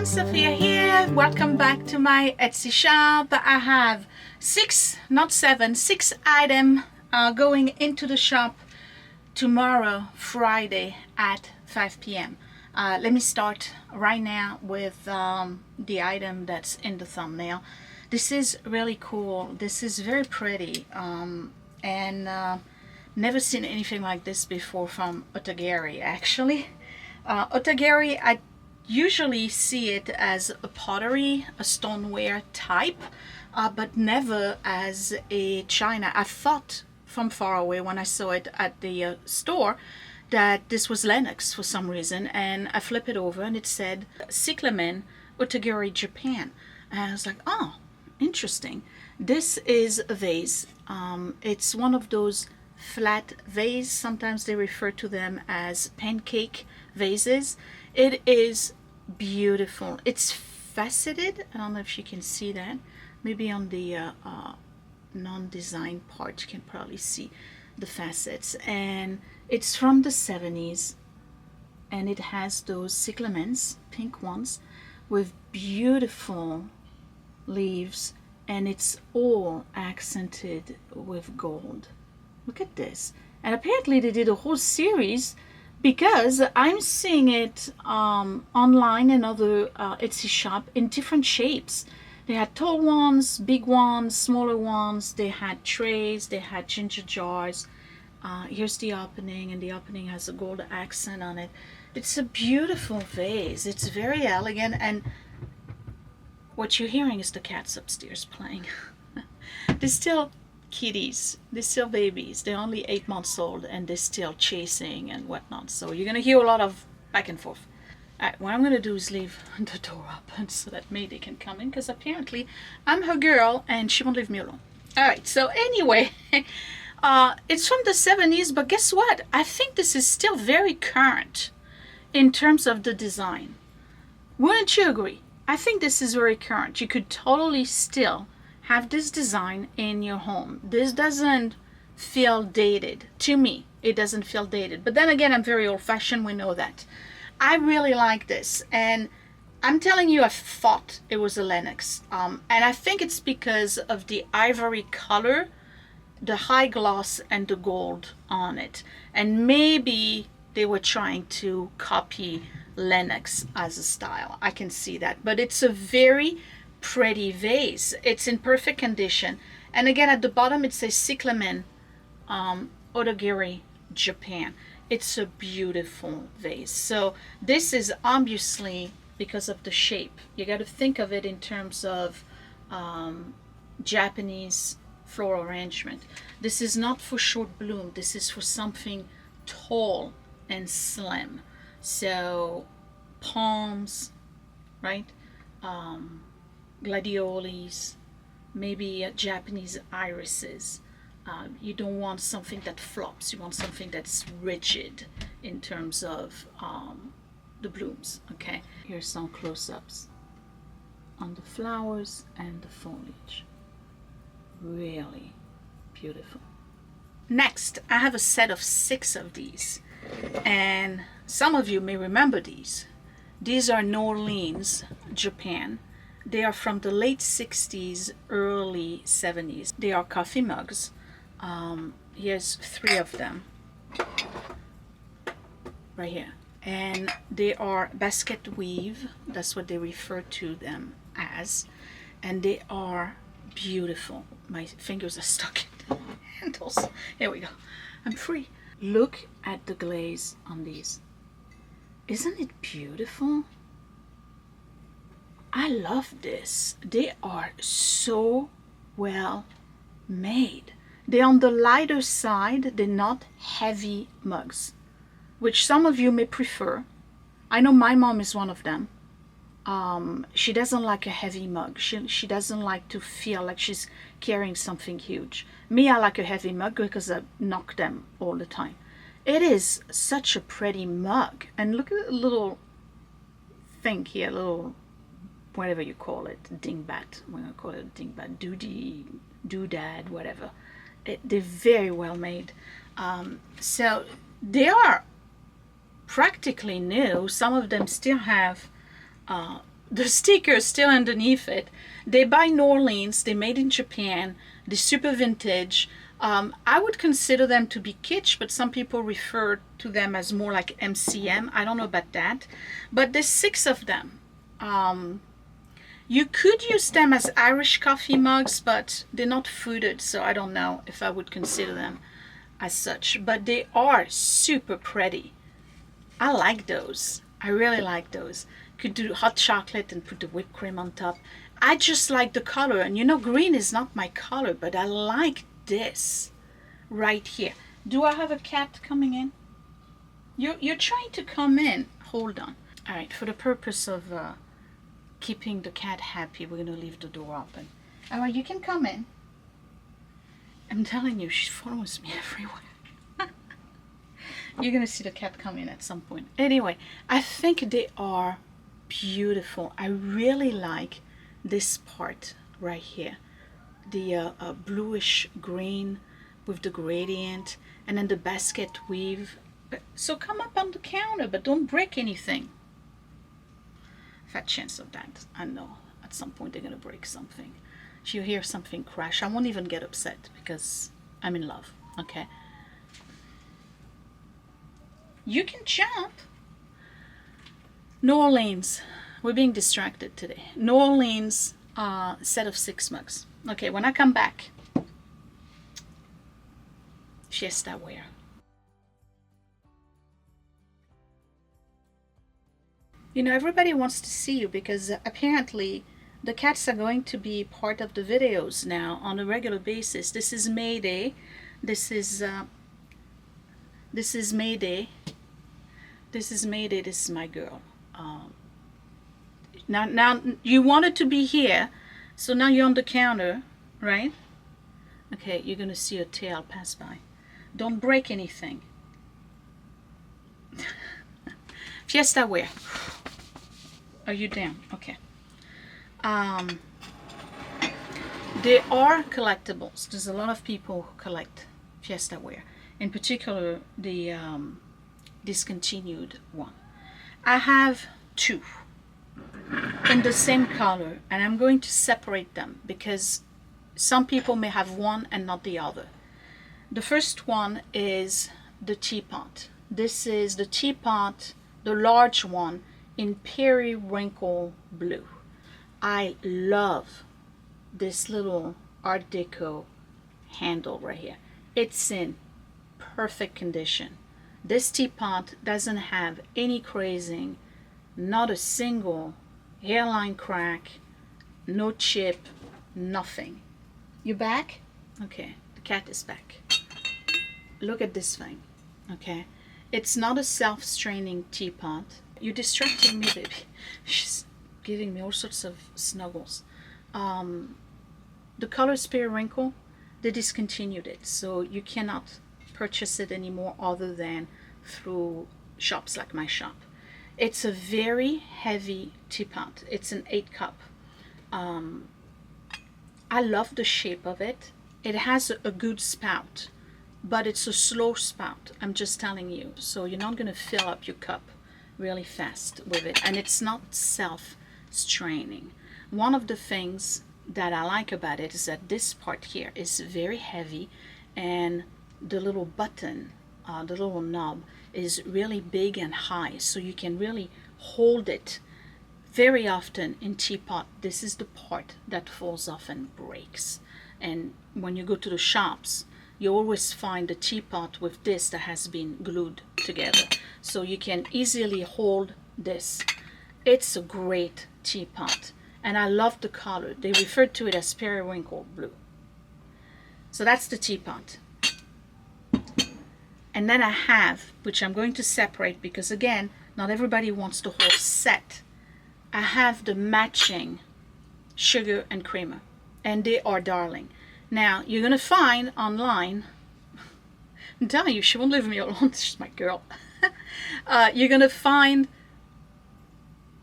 Sophia here. Welcome back to my Etsy shop. I have six items going into the shop tomorrow, Friday at 5 p.m. Let me start right now with the item that's in the thumbnail. This is really cool. This is very pretty and never seen anything like this before from Otagari actually. Otagari, I usually see it as a pottery, a stoneware type, but never as a china. I thought from far away when I saw it at the store that this was Lenox for some reason, and I flip it over and it said Cyclamen, Otagari, Japan. And I was like, oh, interesting. This is a vase. It's one of those flat vases. Sometimes they refer to them as pancake vases. It is beautiful. It's faceted. I don't know if you can see that. Maybe on the non-design part you can probably see the facets, and it's from the 70s, and it has those cyclamens, pink ones, with beautiful leaves, and it's all accented with gold. Look at this. And apparently they did a whole series, because I'm seeing it online and other Etsy shop in different shapes. They had tall ones, big ones, smaller ones. They had trays, they had ginger jars. Here's the opening, and the opening has a gold accent on it. It's a beautiful vase. It's very elegant, and what you're hearing is the cats upstairs playing. They're still kitties, they're still babies. They're only 8 months old and they're still chasing and whatnot, so you're gonna hear a lot of back and forth. Alright, what I'm gonna do is leave the door open so that Mayday can come in, because apparently I'm her girl and she won't leave me alone. Alright, so anyway, it's from the 70s, but guess what? I think this is still very current in terms of the design. Wouldn't you agree? I think this is very current. You could totally still have this design in your home. This doesn't feel dated. To me, it doesn't feel dated. But then again, I'm very old-fashioned, we know that. I really like this, and I'm telling you, I thought it was a Lenox. And I think it's because of the ivory color, the high gloss, and the gold on it. And maybe they were trying to copy Lenox as a style. I can see that. But it's a very pretty vase. It's in perfect condition, and again at the bottom it says Cyclamen, Otagari, Japan. It's a beautiful vase. So this is obviously because of the shape. You got to think of it in terms of Japanese floral arrangement. This is not for short bloom. This is for something tall and slim. So palms, right? Gladioles, maybe Japanese irises. You don't want something that flops. You want something that's rigid in terms of the blooms. Okay, here's some close-ups on the flowers and the foliage. Really beautiful. Next, I have a set of 6 of these, and some of you may remember these. These are Norleans, Japan. They are from the late 60s, early 70s. They are coffee mugs. Here's 3 of them right here. And they are basket weave. That's what they refer to them as. And they are beautiful. My fingers are stuck in the handles. Here we go. I'm free. Look at the glaze on these. Isn't it beautiful? I love this. They are so well made. They're on the lighter side. They're not heavy mugs, which some of you may prefer. I know my mom is one of them. She doesn't like a heavy mug. She doesn't like to feel like she's carrying something huge. Me, I like a heavy mug because I knock them all the time. It is such a pretty mug. And look at the little thing here, little whatever you call it, dingbat. I'm gonna call it a dingbat, doodad, whatever. They're very well made. So they are practically new. Some of them still have the sticker is still underneath it. They by Norleans, they made in Japan, they're super vintage. I would consider them to be kitsch, but some people refer to them as more like MCM. I don't know about that. But there's 6 of them. You could use them as Irish coffee mugs, but they're not fooded, so I don't know if I would consider them as such. But they are super pretty. I like those. I really like those. Could do hot chocolate and put the whipped cream on top. I just like the color, and you know, green is not my color, but I like this right here. Do I have a cat coming in? You're trying to come in. Hold on. All right, for the purpose of keeping the cat happy, we're gonna leave the door open. All right, you can come in. I'm telling you, she follows me everywhere. You're gonna see the cat come in at some point. Anyway, I think they are beautiful. I really like this part right here, the bluish green with the gradient, and then the basket weave. So come up on the counter, but don't break anything. Fat chance of that. I know at some point they're gonna break something. If you hear something crash, I won't even get upset because I'm in love. Okay, you can jump. Norleans, we're being distracted today. Norleans set of 6 mugs. Okay, when I come back, Fiesta ware. You know, everybody wants to see you because apparently the cats are going to be part of the videos now on a regular basis. This is May Day. This is May Day. This is May Day. This is my girl. Now you wanted to be here, so now you're on the counter, right? Okay, you're gonna see a tail pass by. Don't break anything. Fiesta ware. Are you down? Okay. They are collectibles. There's a lot of people who collect Fiesta ware, in particular the discontinued one. I have 2 in the same color, and I'm going to separate them because some people may have one and not the other. The first one is the teapot. This is the teapot, the large one in periwinkle blue. I love this little Art Deco handle right here. It's in perfect condition. This teapot doesn't have any crazing, not a single hairline crack, no chip, nothing. You back? Okay, the cat is back. Look at this thing, okay? It's not a self-straining teapot. You're distracting me, baby. She's giving me all sorts of snuggles. The color periwinkle, they discontinued it, so you cannot purchase it anymore other than through shops like my shop. It's a very heavy teapot. It's an 8 cup. I love the shape of it. It has a good spout, but it's a slow spout. I'm just telling you. So you're not going to fill up your cup really fast with it. And it's not self-straining. One of the things that I like about it is that this part here is very heavy, and the little button, the little knob, is really big and high, so you can really hold it. Very often in teapot, this is the part that falls off and breaks. And when you go to the shops, you always find a teapot with this that has been glued together, so you can easily hold this. It's a great teapot, and I love the color. They referred to it as periwinkle blue. So that's the teapot. And then I have, which I'm going to separate because again, not everybody wants the whole set. I have the matching sugar and creamer, and they are darling. Now you're gonna find online, I'm telling you, she won't leave me alone. She's my girl. You're gonna find,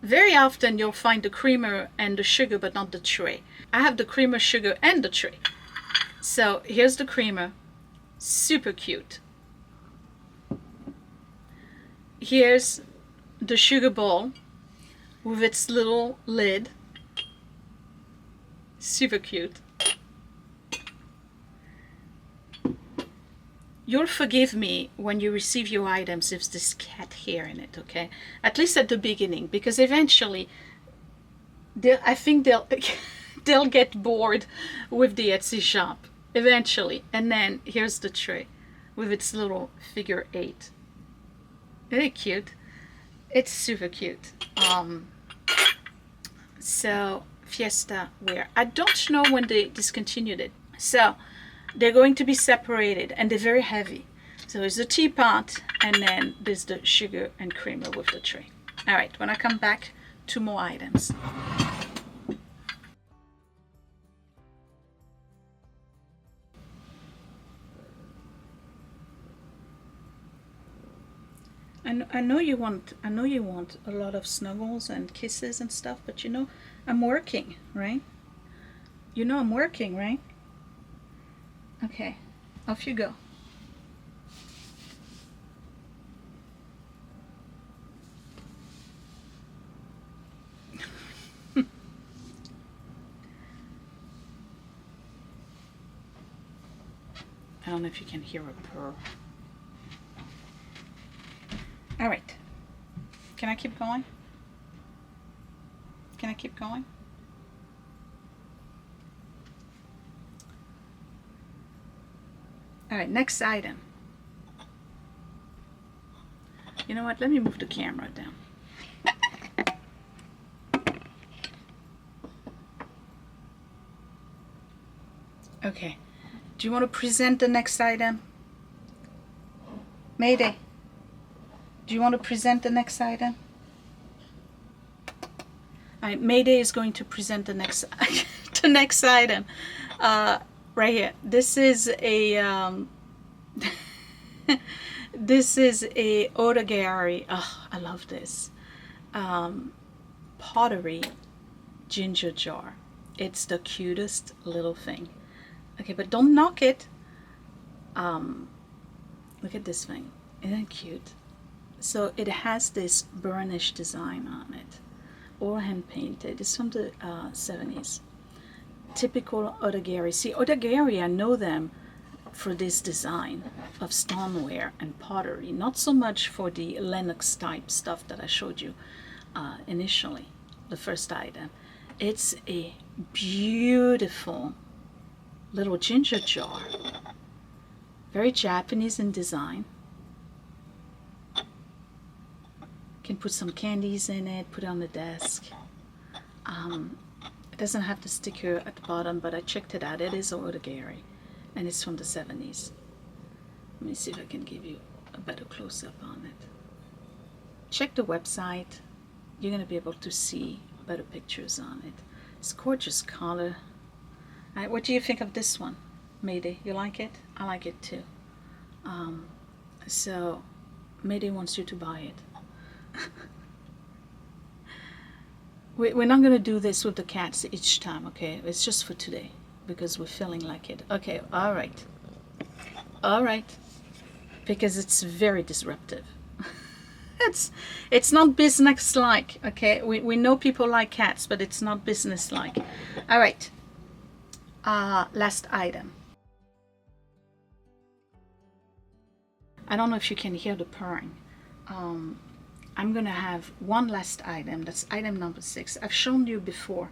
very often you'll find the creamer and the sugar, but not the tray. I have the creamer, sugar, and the tray. So here's the creamer, super cute. Here's the sugar bowl, with its little lid. Super cute. You'll forgive me when you receive your items if there's cat hair in it, okay? At least at the beginning, because eventually, I think they'll they'll get bored with the Etsy shop eventually. And then here's the tray with its little figure 8. Very cute. It's super cute. So Fiesta ware. I don't know when they discontinued it. So they're going to be separated, and they're very heavy. So there's the teapot, and then there's the sugar and creamer with the tray. All right, when I come back, 2 more items. I know you want a lot of snuggles and kisses and stuff, but you know I'm working, right? You know I'm working, right? Okay, off you go. I don't know if you can hear a purr. All right. Can I keep going? Can I keep going? All right, next item. You know what? Let me move the camera down. Okay. Do you want to present the next item? Mayday. Do you want to present the next item? All right, Mayday is going to present the next the next item. Right here. This is a this is a otagari. Oh, I love this. Pottery ginger jar. It's the cutest little thing. Okay, but don't knock it. Look at this thing. Isn't it cute? So it has this burnished design on it, all hand painted. It's from the 70s. Typical otagari. See, otagari, I know them for this design of stoneware and pottery, not so much for the Lenox type stuff that I showed you initially, the first item. It's a beautiful little ginger jar, very Japanese in design. Can put some candies in it, put it on the desk. It doesn't have the sticker at the bottom, but I checked it out. It is otagari, and it's from the 70s. Let me see if I can give you a better close-up on it. Check the website. You're going to be able to see better pictures on it. It's gorgeous color. All right, what do you think of this one, Mayday? You like it? I like it too. So Mayday wants you to buy it. We're not going to do this with the cats each time, okay? It's just for today because we're feeling like it. Okay, all right. All right. Because it's very disruptive. It's not business-like, okay? We know people like cats, but it's not business-like. All right. Last item. I don't know if you can hear the purring. I'm going to have one last item. That's item number 6. I've shown you before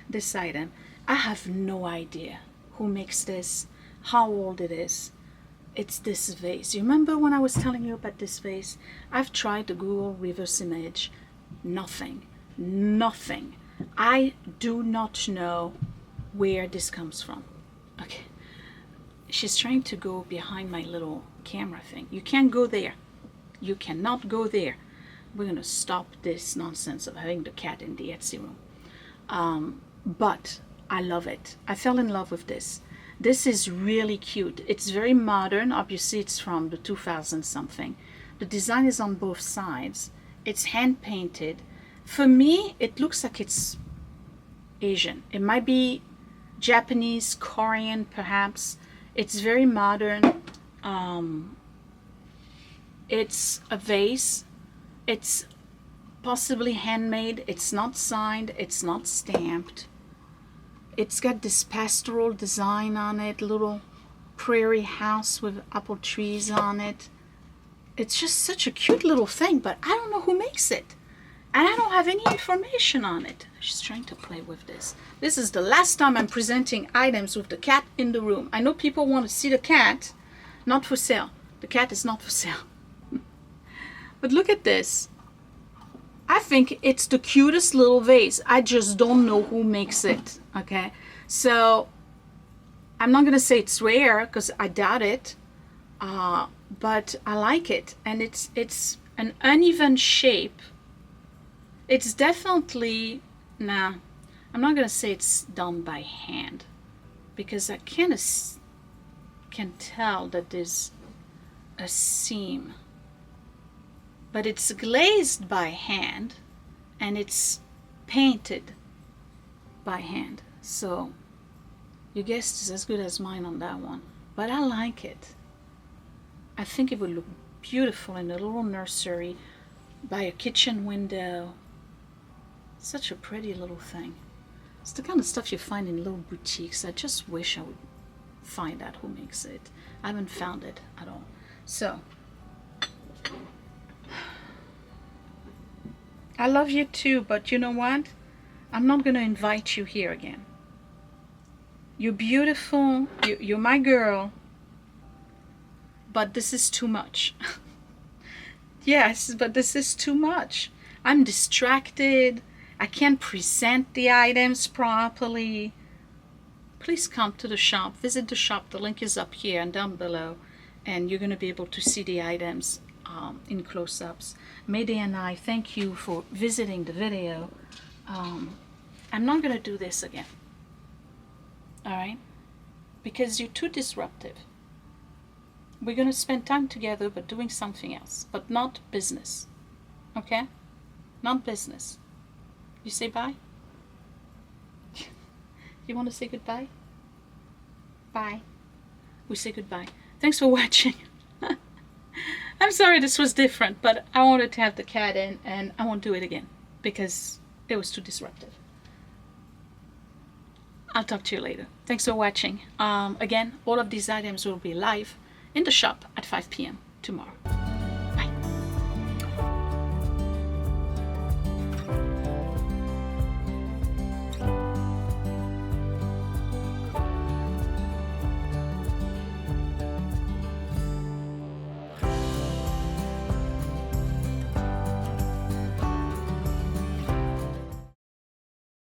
this item. I have no idea who makes this, how old it is. It's this vase. You remember when I was telling you about this vase? I've tried to Google reverse image. Nothing. Nothing. I do not know where this comes from. Okay. She's trying to go behind my little camera thing. You can't go there. You cannot go there. We're going to stop this nonsense of having the cat in the Etsy room. But I love it. I fell in love with this. This is really cute. It's very modern. Obviously, it's from the 2000 something. The design is on both sides. It's hand painted. For me, it looks like it's Asian. It might be Japanese, Korean, perhaps. It's very modern. It's a vase. It's possibly handmade. It's not signed, it's not stamped. It's got this pastoral design on it, little prairie house with apple trees on it. It's just such a cute little thing, but I don't know who makes it. And I don't have any information on it. She's trying to play with this. This is the last time I'm presenting items with the cat in the room. I know people want to see the cat. Not for sale. The cat is not for sale. But look at this. I think it's the cutest little vase. I just don't know who makes it. Okay. So I'm not going to say it's rare because I doubt it. But I like it. And it's an uneven shape. It's definitely, nah, I'm not going to say it's done by hand, because I kind of can tell that there's a seam. But it's glazed by hand, and it's painted by hand. So your guess is as good as mine on that one. But I like it. I think it would look beautiful in a little nursery by a kitchen window. Such a pretty little thing. It's the kind of stuff you find in little boutiques. I just wish I would find out who makes it. I haven't found it at all. So, I love you too, but you know what? I'm not going to invite you here again. You're beautiful. You're my girl. But this is too much. Yes, but this is too much. I'm distracted. I can't present the items properly. Please come to the shop. Visit the shop. The link is up here and down below. And you're going to be able to see the items in close-ups. Mayday and I thank you for visiting the video. I'm not going to do this again. Alright? Because you're too disruptive. We're going to spend time together but doing something else. But not business. Okay? Not business. You say bye? You want to say goodbye? Bye. We say goodbye. Thanks for watching. I'm sorry this was different, but I wanted to have the cat in, and I won't do it again because it was too disruptive. I'll talk to you later. Thanks for watching. Again, all of these items will be live in the shop at 5 p.m. tomorrow.